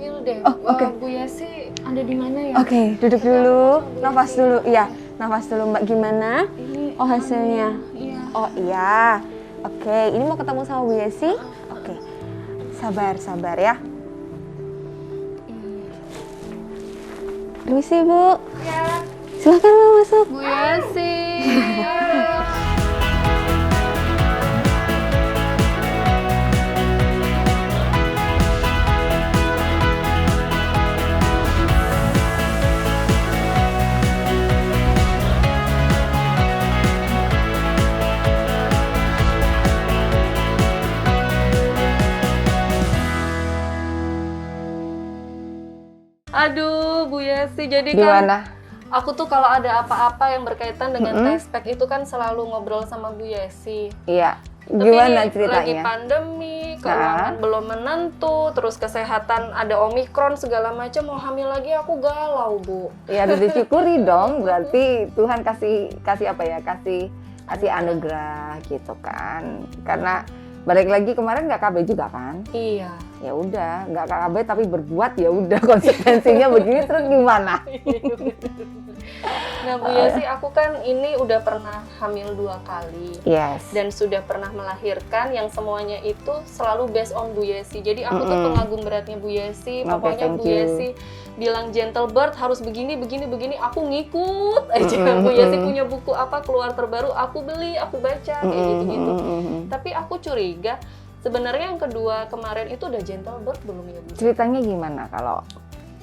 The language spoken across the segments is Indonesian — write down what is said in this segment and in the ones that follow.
panggil deh. Oh, oke. Bu Yesi ada di mana ya? Oke, duduk dulu, nafas dulu. Iya, nafas dulu Mbak. Gimana? Ini Oh, hasilnya? Iya. Oh iya. Oke, ini mau ketemu sama Bu Yesi? Oke, sabar ya. Permisi Bu. Ya, Silakan Mbak masuk. Bu Yesi. Aduh, Bu Yesi, jadi Gimana? kan aku tuh kalau ada apa-apa yang berkaitan dengan Mm-mm. tespek itu kan selalu ngobrol sama Bu Yesi. Iya. Tapi Gimana lagi ceritanya? pandemi, keuangan belum menentu, terus kesehatan ada Omikron segala macam, mau hamil lagi aku galau, Bu. Ya udah disyukuri dong. Berarti Tuhan kasih apa ya? Kasih anugerah gitu kan. Karena balik lagi kemarin nggak KB juga kan? Iya. Ya udah, nggak KB tapi berbuat ya udah konsekuensinya begini terus gimana? Nah, Bu Yesi, aku kan ini udah pernah hamil 2 kali. Yes. Dan sudah pernah melahirkan yang semuanya itu selalu based on Bu Yesi. Jadi aku tuh pengagum beratnya Bu Yesi. Oke, Pokoknya thank Bu you. Yesi bilang gentle birth harus begini, aku ngikut aja. Bu Yesi punya buku apa keluar terbaru, aku beli, aku baca kayak gitu-gitu. Tapi aku curiga sebenarnya yang kedua kemarin itu udah gentle birth belum ya Bu? Ceritanya gimana kalau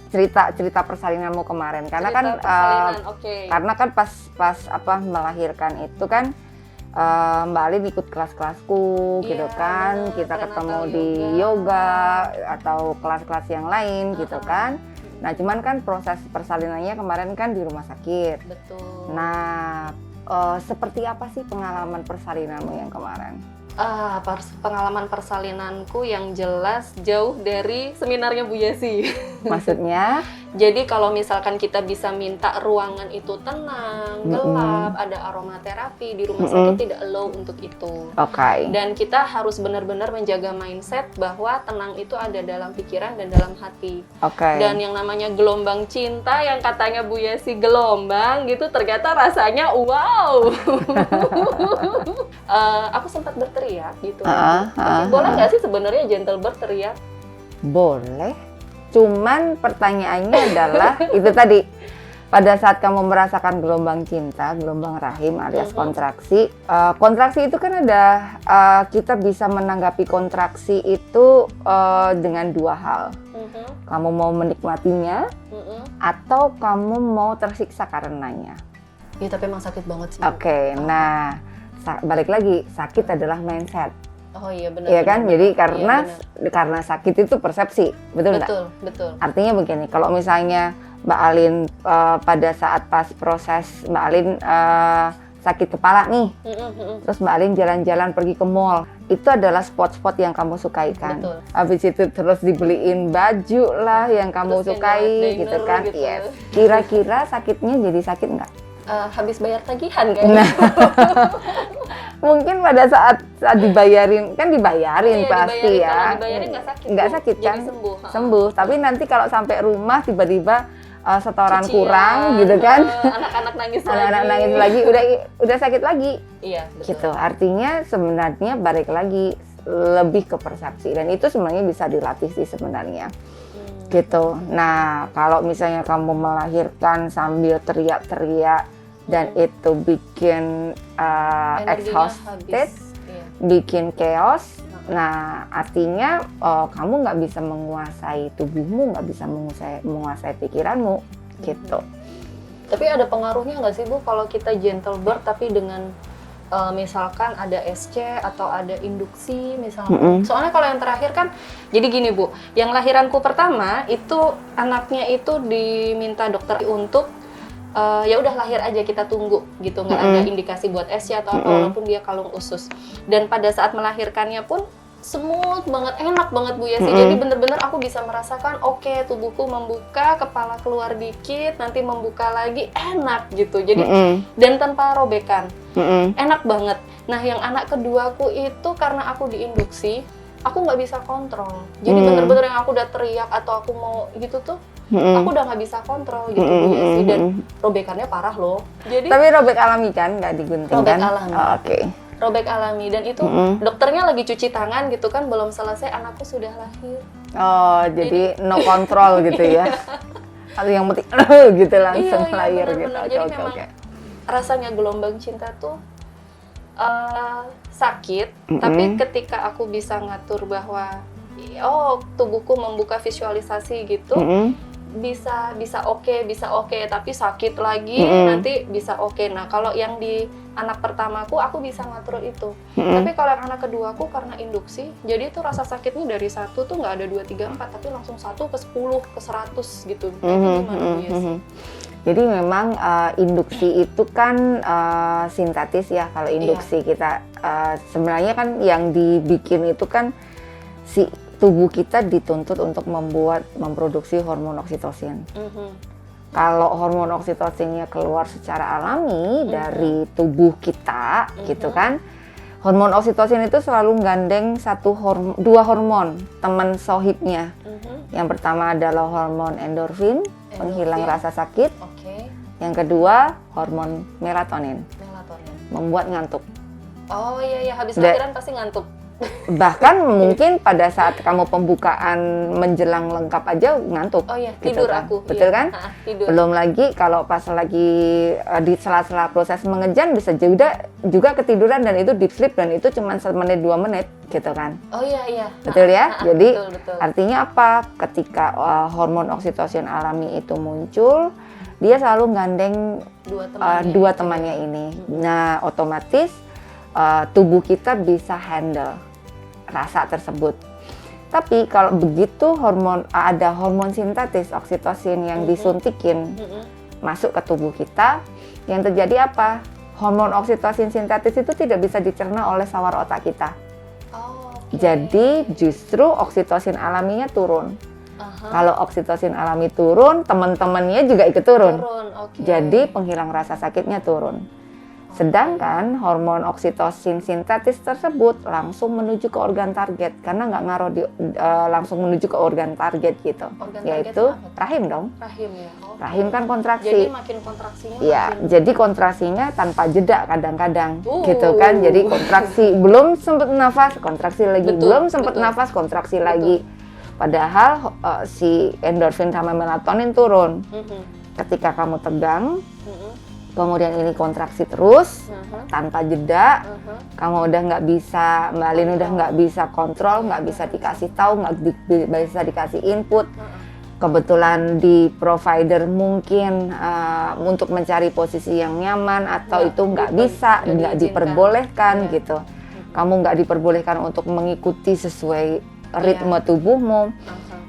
cerita persalinanmu kemarin? Karena Cerita kan persalinan, oke. karena kan pas apa melahirkan itu kan Mbak Alin ikut kelas-kelasku gitu Iya, kan, bener, kita ketemu prenatal di yoga atau kelas-kelas yang lain gitu kan. Nah cuman kan proses persalinannya kemarin kan di rumah sakit. Betul. Nah seperti apa sih pengalaman persalinanmu yang kemarin? Pengalaman persalinanku yang jelas jauh dari seminarnya Bu Yesi. Maksudnya? Jadi kalau misalkan kita bisa minta ruangan itu tenang, gelap, ada aromaterapi, di rumah sakit tidak allow untuk itu. Oke. Dan kita harus benar-benar menjaga mindset bahwa tenang itu ada dalam pikiran dan dalam hati. Oke. Dan yang namanya gelombang cinta yang katanya Bu Yesi gelombang gitu, ternyata rasanya wow. Aku sempat berteriak gitu. Tapi boleh nggak sih sebenarnya gentle birth teriak? Boleh. Cuman pertanyaannya adalah itu tadi, pada saat kamu merasakan gelombang cinta, gelombang rahim alias kontraksi, kontraksi itu kan ada, kita bisa menanggapi kontraksi itu dengan 2 hal. Kamu mau menikmatinya atau kamu mau tersiksa karenanya. Iya, tapi emang sakit banget sih. Oke, nah balik lagi, sakit adalah mindset. Oh iya, benar. Iya kan? Jadi Iya, karena sakit itu persepsi, betul nggak? Betul. Artinya begini, kalau misalnya Mbak Alin pada saat pas proses Mbak Alin sakit kepala nih, terus Mbak Alin jalan-jalan pergi ke mall, itu adalah spot-spot yang kamu sukai kan? Betul. Habis itu terus dibeliin baju lah yang kamu Terus sukai dinner gitu kan? gitu. Yes. Kira-kira sakitnya jadi sakit nggak? Habis bayar tagihan kayaknya. Nah, mungkin pada saat dibayarin, kan dibayarin Iya, pasti dibayarin. ya. Kalau dibayarin nggak sakit, Nggak Bu. sakit Jadi kan? sembuh. Sembuh. Tapi nanti kalau sampai rumah tiba-tiba setoran Cucian, kurang gitu kan. Anak-anak nangis Anak-anak lagi. nangis lagi, udah sakit lagi. Iya, betul. Gitu. Artinya sebenarnya balik lagi lebih ke persepsi, dan itu sebenarnya bisa dilatih sih sebenarnya. Gitu. Nah, kalau misalnya kamu melahirkan sambil teriak-teriak dan itu bikin Energinya exhausted, habis. Iya. bikin chaos. Nah, artinya kamu nggak bisa menguasai tubuhmu, nggak bisa menguasai pikiranmu, gitu. Tapi ada pengaruhnya nggak sih Bu kalau kita gentle birth tapi dengan misalkan ada SC atau ada induksi misalnya? Soalnya kalau yang terakhir kan, jadi gini Bu, yang lahiranku pertama itu anaknya itu diminta dokter untuk ya udah lahir aja kita tunggu gitu, nggak ada indikasi buat SC atau apa, walaupun dia kalung usus. Dan pada saat melahirkannya pun smooth banget, enak banget Bu Yesi. Jadi bener-bener aku bisa merasakan oke, tubuhku membuka, kepala keluar dikit, nanti membuka lagi, enak gitu. Jadi dan tanpa robekan, enak banget. Nah yang anak keduaku itu karena aku diinduksi, aku nggak bisa kontrol. Jadi bener-bener yang aku udah teriak atau aku mau gitu tuh, aku udah nggak bisa kontrol gitu Bu Yesi. Dan robekannya parah loh. Jadi Tapi robek alami kan, nggak digunting robek kan? alami. Oh, oke. Robek alami, dan itu dokternya lagi cuci tangan gitu kan, belum selesai anakku sudah lahir. Oh, jadi no kontrol gitu ya? Atau yang penting gitu langsung Iya, lahir gitu. bener-bener. Oke, Jadi oke, memang oke. rasanya gelombang cinta tuh sakit, tapi ketika aku bisa ngatur bahwa tubuhku membuka visualisasi gitu, bisa oke, tapi sakit lagi nanti bisa oke. Nah, kalau yang di anak pertamaku aku bisa ngatur itu. Tapi kalau yang anak keduaku karena induksi, jadi itu rasa sakitnya dari 1 tuh nggak ada 2, 3, 4, tapi langsung 1 ke 10 ke 100 gitu. Itu gimana Bu Yesi? Jadi memang induksi itu kan sintetis ya. Kalau induksi kita sebenarnya kan yang dibikin itu kan si tubuh kita dituntut untuk memproduksi hormon oksitosin. Kalau hormon oksitosinnya keluar secara alami dari tubuh kita, gitu kan. Hormon oksitosin itu selalu gandeng dua hormon teman sohibnya. Yang pertama adalah hormon endorfin, penghilang rasa sakit. Yang kedua hormon melatonin, membuat ngantuk. Oh iya, habis lahiran pasti ngantuk. Bahkan mungkin pada saat kamu pembukaan menjelang lengkap aja ngantuk. Oh iya, gitu tidur kan. aku. Betul iya. kan? Tidur. Belum lagi kalau pas lagi di sela-sela proses mengejan bisa juga ketiduran, dan itu deep sleep, dan itu cuma 1 menit 2 menit gitu kan. Oh iya. Betul ya? Jadi betul. artinya apa? Ketika hormon oksitosin alami itu muncul, dia selalu gandeng dua temannya ini. Nah, otomatis tubuh kita bisa handle rasa tersebut. Tapi kalau begitu ada hormon sintetis oksitosin yang disuntikin masuk ke tubuh kita, yang terjadi apa? Hormon oksitosin sintetis itu tidak bisa dicerna oleh sawar otak kita. Jadi justru oksitosin alaminya turun. Kalau oksitosin alami turun, teman-temannya juga ikut turun. Jadi penghilang rasa sakitnya turun. Sedangkan hormon oksitosin sintetis tersebut langsung menuju ke organ target, karena nggak ngaruh langsung menuju ke organ target gitu, yaitu rahim dong. Rahim ya. Rahim kan kontraksi. Jadi makin kontraksinya. Iya, jadi kontraksinya tanpa jeda kadang-kadang, gitu kan. Jadi kontraksi belum sempat nafas, kontraksi lagi, belum sempat nafas, kontraksi lagi. Padahal si endorfin sama melatonin turun. Ketika kamu tegang, kemudian ini kontraksi terus tanpa jeda, kamu udah nggak bisa, Mbak Lin udah nggak bisa kontrol, nggak bisa dikasih tahu, nggak bisa dikasih input. Kebetulan di provider mungkin untuk mencari posisi yang nyaman atau itu nggak bisa, nggak diperbolehkan gitu. Kamu nggak diperbolehkan untuk mengikuti sesuai ritme tubuhmu.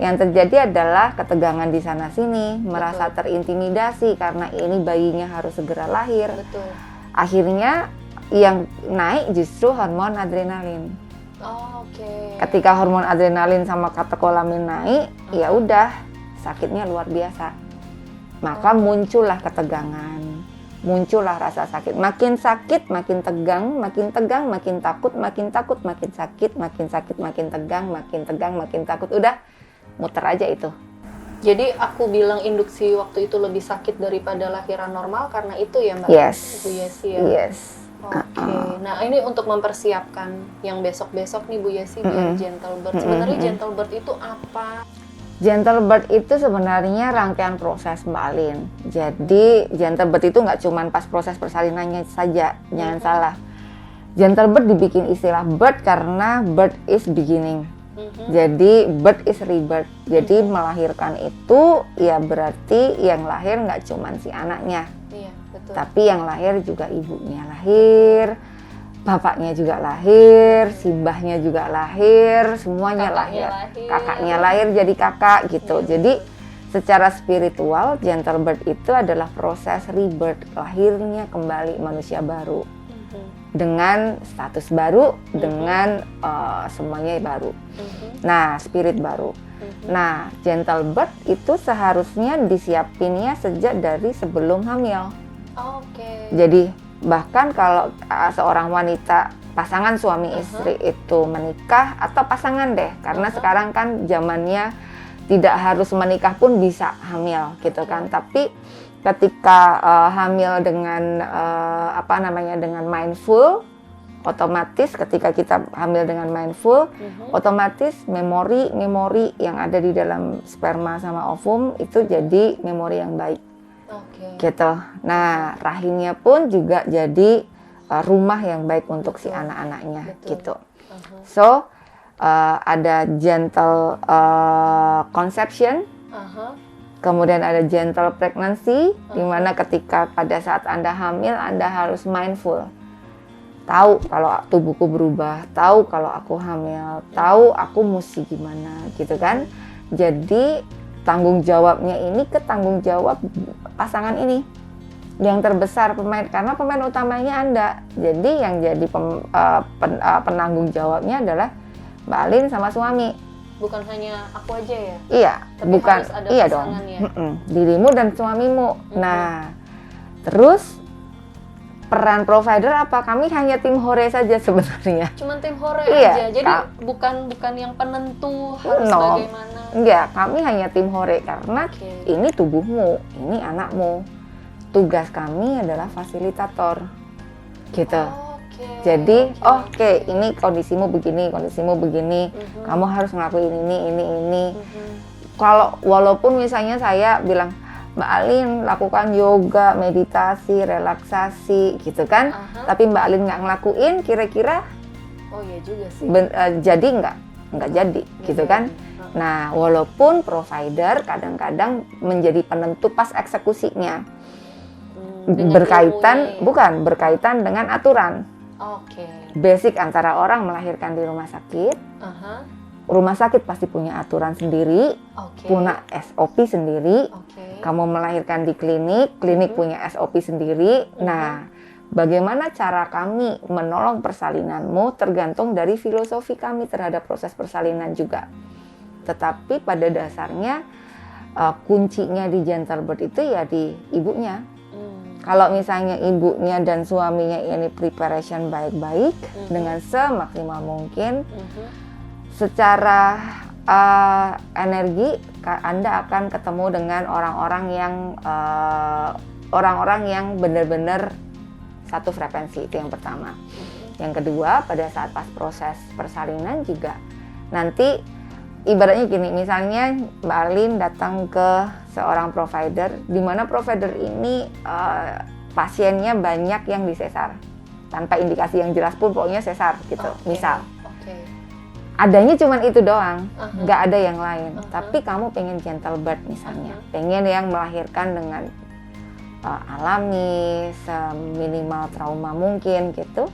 Yang terjadi adalah ketegangan di sana-sini, merasa terintimidasi karena ini bayinya harus segera lahir. Akhirnya yang naik justru hormon adrenalin. Ketika hormon adrenalin sama katekolamin naik, ya udah sakitnya luar biasa. Maka muncullah ketegangan, muncullah rasa sakit. Makin sakit, makin tegang, makin takut, makin sakit, makin tegang, makin takut. Udah muter aja itu. Jadi aku bilang induksi waktu itu lebih sakit daripada lahiran normal karena itu ya Mbak? Yes. Bu Yesi ya? Yes. Oke. Nah ini untuk mempersiapkan yang besok-besok nih Bu Yesi biar gentle birth. Sebenarnya gentle birth itu apa? Gentle birth itu sebenarnya rangkaian proses Mbak Alin. Jadi gentle birth itu nggak cuma pas proses persalinannya saja, jangan salah. Gentle birth dibikin istilah birth karena birth is beginning. Jadi birth is rebirth. Jadi melahirkan itu ya berarti yang lahir nggak cuma si anaknya, tapi yang lahir juga ibunya lahir, bapaknya juga lahir, simbahnya juga lahir, semuanya lahir. Kakaknya lahir jadi kakak gitu. Jadi secara spiritual gentle birth itu adalah proses rebirth, lahirnya kembali manusia baru. Dengan status baru, dengan semuanya baru. Nah, spirit baru. Nah, gentle birth itu seharusnya disiapinnya sejak dari sebelum hamil. Jadi bahkan kalau seorang wanita pasangan suami istri itu menikah atau pasangan deh, karena sekarang kan zamannya tidak harus menikah pun bisa hamil gitu kan. Tapi ketika hamil dengan dengan mindful, otomatis ketika kita hamil dengan mindful, otomatis memori yang ada di dalam sperma sama ovum itu jadi memori yang baik. Gitu. Nah, rahimnya pun juga jadi rumah yang baik untuk si anak-anaknya. Gitu. So ada gentle conception, kemudian ada gentle pregnancy, di mana ketika pada saat Anda hamil, Anda harus mindful. Tahu kalau tubuhku berubah, tahu kalau aku hamil, tahu aku mesti gimana, gitu kan. Jadi tanggung jawabnya ini ke tanggung jawab pasangan ini yang terbesar, karena pemain utamanya Anda. Jadi yang jadi penanggung jawabnya adalah Mbak Alin sama suami. Bukan hanya aku aja ya? Iya, tapi bukan. harus ada Iya dong. Dirimu dan suamimu. Nah, terus peran provider apa? Kami hanya tim hore saja sebenarnya. Cuman tim hore iya, aja. Jadi bukan yang penentu harus bagaimana. Enggak, kami hanya tim hore karena ini tubuhmu, ini anakmu. Tugas kami adalah fasilitator. Gitu. Jadi, ini kondisimu begini. Kamu harus ngelakuin ini. Kalau walaupun misalnya saya bilang, Mbak Alin lakukan yoga, meditasi, relaksasi, gitu kan. Tapi Mbak Alin nggak ngelakuin, kira-kira iya juga sih. Jadi nggak jadi, gitu kan. Nah, walaupun provider kadang-kadang menjadi penentu pas eksekusinya. Berkaitan dengan aturan. Basic antara orang melahirkan di rumah sakit. Rumah sakit pasti punya aturan sendiri, punya SOP sendiri. Kamu melahirkan di klinik punya SOP sendiri. Nah, bagaimana cara kami menolong persalinanmu tergantung dari filosofi kami terhadap proses persalinan juga. Tetapi pada dasarnya kuncinya di gentle birth itu ya di ibunya. Kalau misalnya ibunya dan suaminya ini preparation baik-baik dengan semaksimal mungkin, secara energi Anda akan ketemu dengan orang-orang yang benar-benar satu frekuensi. Itu yang pertama. Yang kedua, pada saat pas proses persalinan juga nanti ibaratnya gini, misalnya Mbak Alin datang ke seorang provider, di mana provider ini pasiennya banyak yang disesar tanpa indikasi yang jelas pun, pokoknya sesar gitu. Misal adanya cuman itu doang, nggak ada yang lain. Tapi kamu pengen gentle birth misalnya, pengen yang melahirkan dengan alami, seminimal trauma mungkin gitu.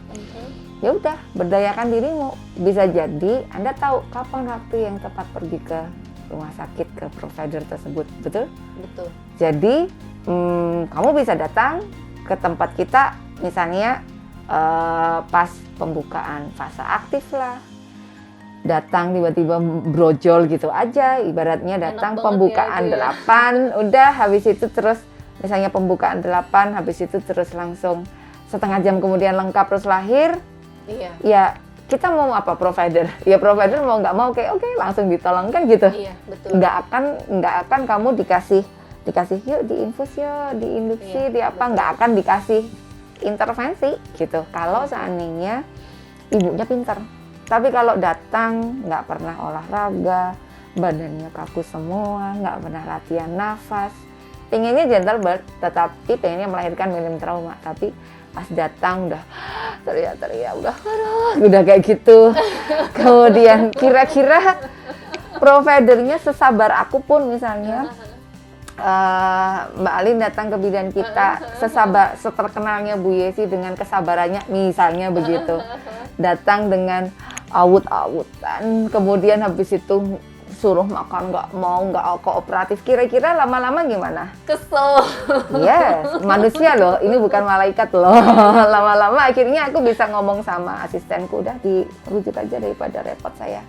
Ya udah, berdayakan dirimu. Bisa jadi Anda tahu kapan waktu yang tepat pergi ke rumah sakit, ke provider tersebut, betul? Betul. Jadi kamu bisa datang ke tempat kita, misalnya pas pembukaan fase aktif lah. Datang tiba-tiba brojol gitu aja, ibaratnya datang pembukaan ya, 8, udah habis itu terus misalnya pembukaan 8, habis itu terus langsung setengah jam kemudian lengkap terus lahir. Iya. Ya kita mau apa provider? Ya provider mau nggak mau kayak oke, langsung ditolong kan gitu. Iya, betul. Nggak akan kamu dikasih yuk diinfus yuk, diinduksi, di apa, nggak akan dikasih intervensi gitu. Kalau seandainya ibunya pintar. Tapi kalau datang nggak pernah olahraga, badannya kaku semua, nggak pernah latihan nafas, pengennya gentle birth, tetapi pengennya melahirkan minim trauma, tapi pas datang udah teriak-teriak, udah kayak gitu. Kemudian kira-kira providernya sesabar aku pun misalnya, Mbak Alin datang ke bidan kita, seterkenalnya Bu Yesi dengan kesabarannya, misalnya begitu, datang dengan awut-awutan, kemudian habis itu suruh makan nggak kooperatif, kira-kira lama-lama gimana? Kesel. Yes, manusia loh, ini bukan malaikat loh. Lama-lama akhirnya aku bisa ngomong sama asistenku, udah dirujuk aja daripada repot saya.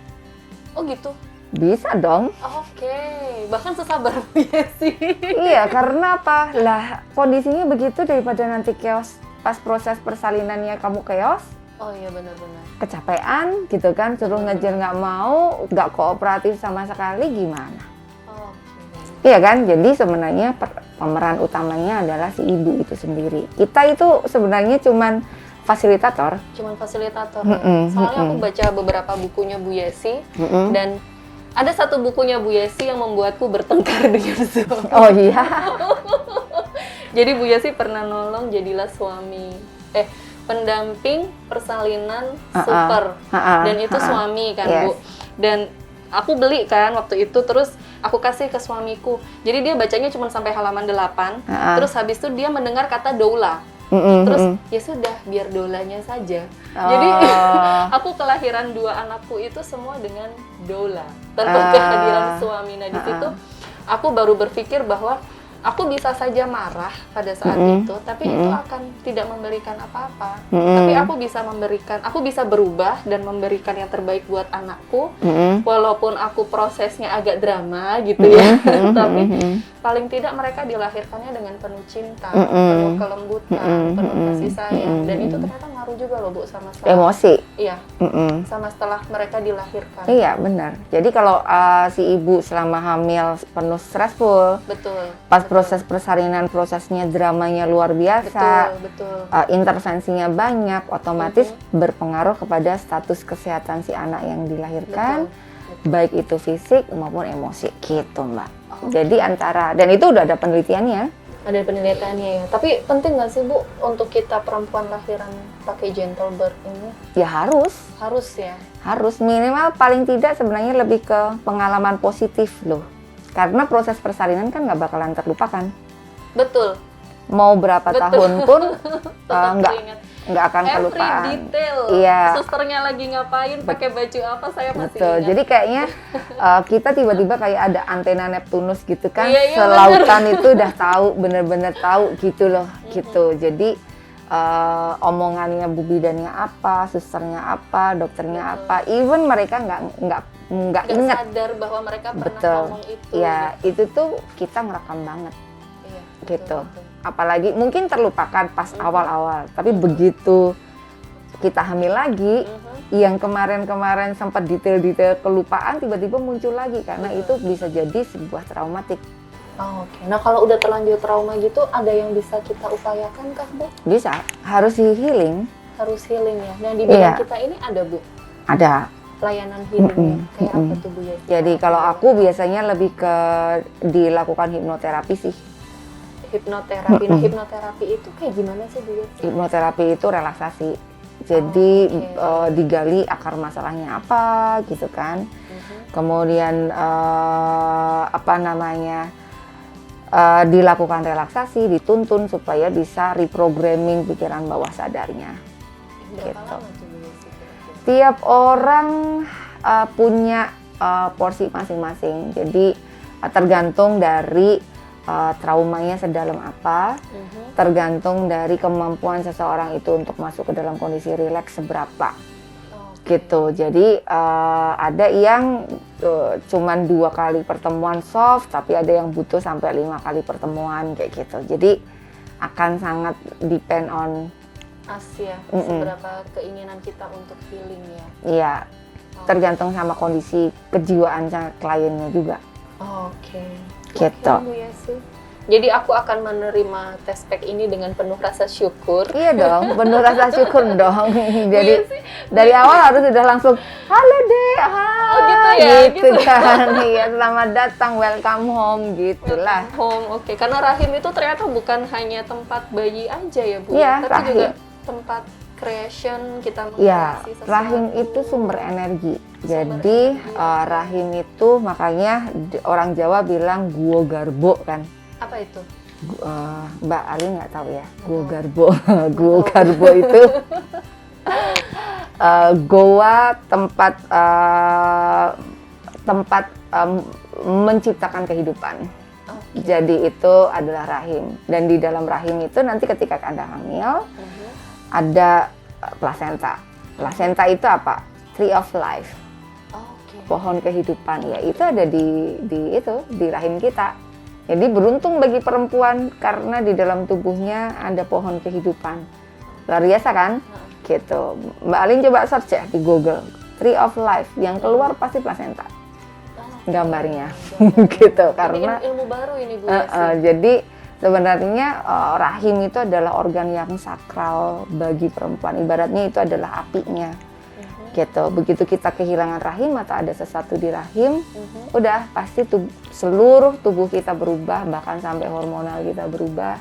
Oh gitu? Bisa dong. Oke, bahkan sesabar Bu Yesi. Iya, karena apa? Lah kondisinya begitu, daripada nanti chaos pas proses persalinannya kamu chaos, Oh iya benar-benar. Kecapean gitu kan, suruh ngejar nggak mau, nggak kooperatif sama sekali, gimana? Oh, Iya kan, jadi sebenarnya pemeran utamanya adalah si ibu itu sendiri. Kita itu sebenarnya cuman fasilitator. cuman fasilitator ya. Soalnya aku baca beberapa bukunya Bu Yesi dan ada satu bukunya Bu Yesi yang membuatku bertengkar dengan suami. Oh iya. Jadi Bu Yesi pernah nolong jadilah pendamping persalinan super. Dan itu suami kan, Bu. Dan aku beli kan waktu itu, terus aku kasih ke suamiku. Jadi dia bacanya cuma sampai halaman 8. Terus habis itu dia mendengar kata doula. Terus ya sudah, biar doulanya saja. Jadi aku kelahiran 2 anakku itu semua dengan doula tanpa kehadiran suami. Nah di situ aku baru berpikir bahwa aku bisa saja marah pada saat itu, tapi itu akan tidak memberikan apa-apa. Tapi aku bisa berubah dan memberikan yang terbaik buat anakku, walaupun aku prosesnya agak drama gitu ya. Tapi paling tidak mereka dilahirkannya dengan penuh cinta, penuh kelembutan, penuh kasih sayang, dan itu ternyata ngaruh juga loh Bu sama setelah emosi. Iya, sama setelah mereka dilahirkan. Iya benar. Jadi kalau si ibu selama hamil penuh stressful, Betul. pas proses persalinan prosesnya dramanya luar biasa, Betul. Intervensinya banyak, otomatis berpengaruh kepada status kesehatan si anak yang dilahirkan, baik itu fisik maupun emosi gitu Mbak. Jadi dan itu udah ada penelitiannya. Ada penelitiannya ya. Tapi penting nggak sih Bu untuk kita perempuan lahiran pakai gentle birth ini? Ya harus. Harus ya. Harus minimal paling tidak sebenarnya lebih ke pengalaman positif loh. Karena proses persalinan kan nggak bakalan terlupakan. Betul. Mau berapa tahun pun nggak akan Every kelupaan. detail. Iya. Susternya lagi ngapain, pakai baju apa, saya masih Betul. ingat. Jadi kayaknya kita tiba-tiba kayak ada antena Neptunus gitu kan. Iya, Selautan itu udah tahu, bener-bener tahu gitu loh, gitu. Jadi omongannya Bu bidannya apa, susternya apa, dokternya apa, even mereka nggak ingat. sadar bahwa mereka pernah Betul. ngomong itu. Ya, itu tuh kita ngerekam banget. Iya, Gitu. betul. Apalagi mungkin terlupakan pas awal-awal, tapi begitu kita hamil lagi, yang kemarin-kemarin sempat detail-detail kelupaan tiba-tiba muncul lagi karena itu bisa jadi sebuah traumatik. Oh, oke. Nah kalau udah terlanjur trauma gitu, ada yang bisa kita upayakan kah Bu? Bisa, harus healing. Harus healing ya. Nah di bidang kita ini ada Bu Ada. layanan healingnya. Kayak apa tuh Bu ya? Jadi kalau aku biasanya lebih ke dilakukan hipnoterapi sih. Hipnoterapi. Nah, hipnoterapi itu kayak gimana sih Bu? Hipnoterapi itu relaksasi. Jadi digali akar masalahnya apa gitu kan. Kemudian dilakukan relaksasi, dituntun supaya bisa reprogramming pikiran bawah sadarnya. Berapa Gitu. lama tuh Bu Yesi kira-kira? Tiap orang punya porsi masing-masing. Jadi tergantung dari traumanya sedalam apa, tergantung dari kemampuan seseorang itu untuk masuk ke dalam kondisi rileks seberapa. Gitu. Jadi ada yang cuman 2 kali pertemuan soft, tapi ada yang butuh sampai 5 kali pertemuan kayak gitu. Jadi akan sangat depend on seberapa keinginan kita untuk healing ya. Iya. Tergantung sama kondisi kejiwaan kliennya juga. Oke. Gitu. Bu Yesi. Jadi aku akan menerima test pack ini dengan penuh rasa syukur. Iya dong, penuh rasa syukur dong. Jadi dari awal harus sudah langsung halo deh, Oh gitu ya, gitu kan. Iya, selamat datang, welcome home gitulah. Home, oke. Karena rahim itu ternyata bukan hanya tempat bayi aja ya Bu, Iya, tapi rahim. juga tempat creation, kita Ya, mengkreasi sesuatu. rahim itu sumber energi. Jadi rahim itu makanya orang Jawa bilang guo garbo kan. Apa itu? Mbak Ali nggak tahu ya, guo garbo. Guo garbo itu goa tempat menciptakan kehidupan. Jadi itu adalah rahim, dan di dalam rahim itu nanti ketika Anda hamil ada plasenta. Plasenta itu apa? Tree of life. Pohon kehidupan ya, itu ada di rahim kita. Jadi beruntung bagi perempuan karena di dalam tubuhnya ada pohon kehidupan. Luar biasa kan? gitu. Mbak Alin coba search ya di Google, Tree of Life, yang keluar pasti plasenta gambarnya. Gitu, karena ini ilmu baru ini Bu Yesi. jadi sebenarnya rahim itu adalah organ yang sakral bagi perempuan, ibaratnya itu adalah apinya. Gitu. Begitu kita kehilangan rahim atau ada sesuatu di rahim, udah pasti seluruh tubuh kita berubah, bahkan sampai hormonal kita berubah,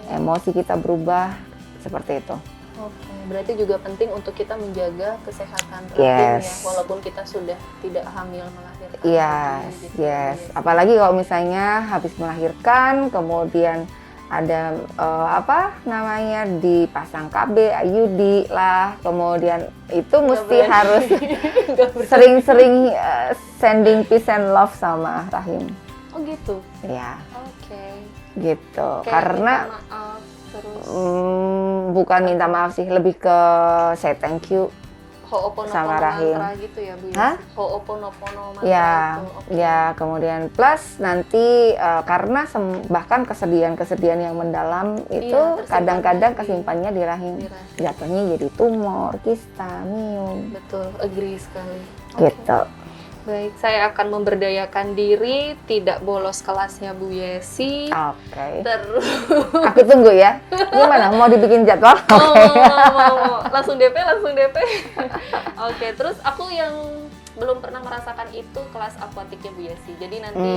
emosi kita berubah, seperti itu. Oke, berarti juga penting untuk kita menjaga kesehatan rahim ya, walaupun kita sudah tidak hamil melahirkan. Yes, gitu. yes. Apalagi kalau misalnya habis melahirkan, kemudian ada apa namanya dipasang KB, IUD lah, kemudian itu mesti harus sering-sering sending peace and love sama rahim. Oh gitu. Ya. Oke. Gitu. Kayak Karena minta maaf, terus bukan minta maaf sih, lebih ke say thank you Ho'oponopono sama rahim. mantra gitu ya Bu? Hah? Ho'oponopono mantra Ya, itu. Oke. ya, kemudian plus nanti karena bahkan kesedihan-kesedihan yang mendalam itu tersimpan kadang-kadang di- kesimpannya di rahim. di rahim. Jatuhnya jadi tumor, kista, miom. Betul, agree sekali. Oke. Gitu. Baik, saya akan memberdayakan diri, tidak bolos kelasnya Bu Yesi. Oke. Terus Aku tunggu ya. Gimana? Mau dibikin jadwal? mau. Langsung DP. Oke, terus aku yang belum pernah merasakan itu kelas akuatiknya Bu Yesi. Jadi nanti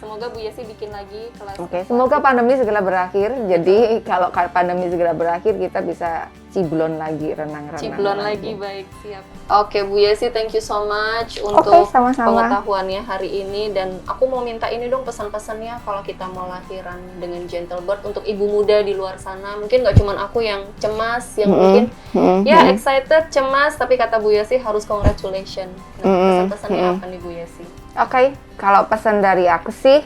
semoga Bu Yesi bikin lagi kelas. Oke, semoga pandemi segera berakhir. Jadi kalau pandemi segera berakhir kita bisa ciblon lagi, renang-renang. Ciblon lagi, baik, siap. Oke Bu Yesi, thank you so much untuk Oke, sama-sama. pengetahuannya hari ini. Dan aku mau minta ini dong pesan-pesannya kalau kita mau lahiran dengan gentle birth untuk ibu muda di luar sana. Mungkin nggak cuma aku yang cemas, yang mungkin ya excited, cemas, tapi kata Bu Yesi harus congratulations. Nah, pesan-pesannya apa nih Bu Yesi? Oke, kalau pesan dari aku sih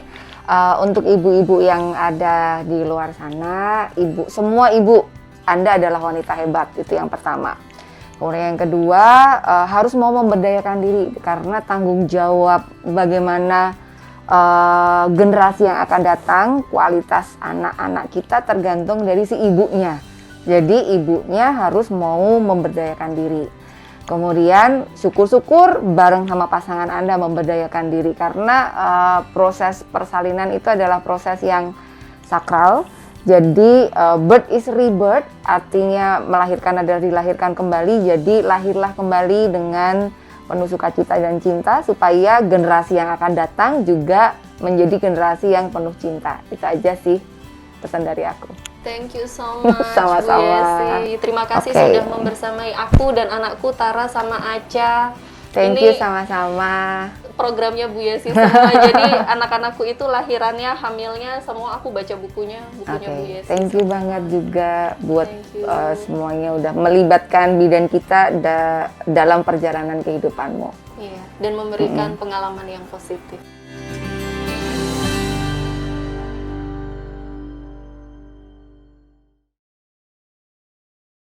untuk ibu-ibu yang ada di luar sana, semua ibu, Anda adalah wanita hebat, itu yang pertama. Kemudian yang kedua, harus mau memberdayakan diri karena tanggung jawab bagaimana generasi yang akan datang, kualitas anak-anak kita tergantung dari si ibunya. Jadi ibunya harus mau memberdayakan diri. Kemudian syukur-syukur bareng sama pasangan Anda memberdayakan diri karena proses persalinan itu adalah proses yang sakral. Jadi birth is rebirth, artinya melahirkan adalah dilahirkan kembali. Jadi lahirlah kembali dengan penuh sukacita dan cinta supaya generasi yang akan datang juga menjadi generasi yang penuh cinta. Itu aja sih pesan dari aku. Thank you so much Sama-sama. Bu Yesi. Terima kasih sudah membersamai aku dan anakku Tara sama Aca. Thank you sama-sama. Programnya Bu Yesi semua. Jadi anak-anakku itu lahirannya, hamilnya semua aku baca bukunya Bu Yesi. Thank you banget juga buat semuanya udah melibatkan bidan kita dalam perjalanan kehidupanmu. Iya, dan memberikan pengalaman yang positif.